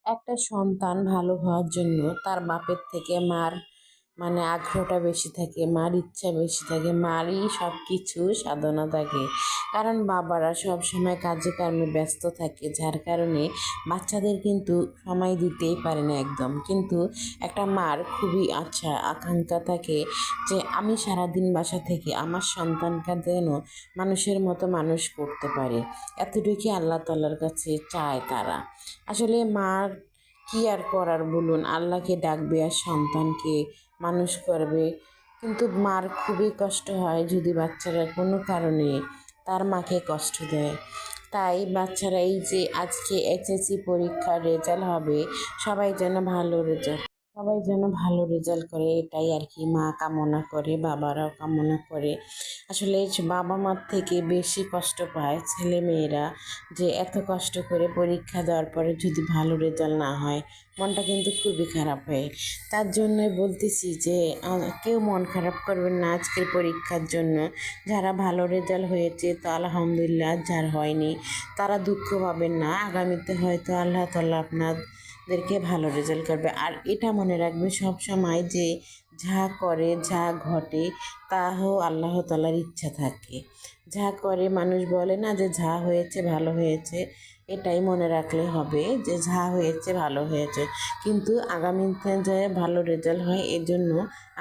একটা সন্তান ভালো হওয়ার জন্য তার বাপের থেকে মার আগ্রহটা বেশি থাকে, মার ইচ্ছা বেশি থাকে, মারই সব কিছু সাধনা থাকে। কারণ বাবারা সব সময় কাজে কর্মে ব্যস্ত থাকে, যার কারণে বাচ্চাদের কিন্তু সময় দিতেই পারে না একদম। কিন্তু একটা মার খুবই আকাঙ্ক্ষা থাকে যে আমি সারাদিন বাসা থেকে আমার সন্তানকে যেন মানুষের মতো মানুষ করতে পারে, এতটুকুই আল্লাহ তাআলার কাছে চায় তারা। আসলে মার কি আর করার বলুন, আল্লাহকে ডাকবে আর সন্তানকে মানুষ করবে। কিন্তু মার খুবই কষ্ট হয় যদি বাচ্চারা কোনো কারণে তার মাকে কষ্ট দেয়। তাই বাচ্চারা এই যে আজকে এইচএসসি পরীক্ষার রেজাল্ট হবে, সবাই যেন ভালো রেজাল্ট করে, এটাই আর কি মা কামনা করে, বাবারাও কামনা করে। আসলে বাবা মার থেকে বেশি কষ্ট পায় ছেলে মেয়েরা, যে এত কষ্ট করে পরীক্ষা দেওয়ার পরে যদি ভালো রেজাল্ট না হয় মনটা কিন্তু খুবই খারাপ হয়। তার জন্যই বলতেছি যে কেউ মন খারাপ করবেন না আজকের পরীক্ষার জন্য। যারা ভালো রেজাল্ট হয়েছে তো আলহামদুলিল্লাহ, যার হয়নি তারা দুঃখ পাবেন না, আগামীতে হয়তো আল্লাহ তাআলা আপনাদেরকে ভালো রেজাল্ট করবে। আর এটা মনে রাখবে সব সময় যে যা করে যা ঘটে তাও আল্লাহ তাআলার ইচ্ছা থাকে। যা করে মানুষ বলে না যে যা হয়েছে ভালো হয়েছে, এটাই মনে রাখলে হবে যে যা হয়েছে ভালো হয়েছে। কিন্তু আগামীতে যে ভালো রেজাল্ট হয় এর জন্য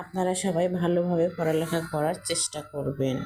আপনারা সবাই ভালোভাবে পড়ালেখা করার চেষ্টা করবেন।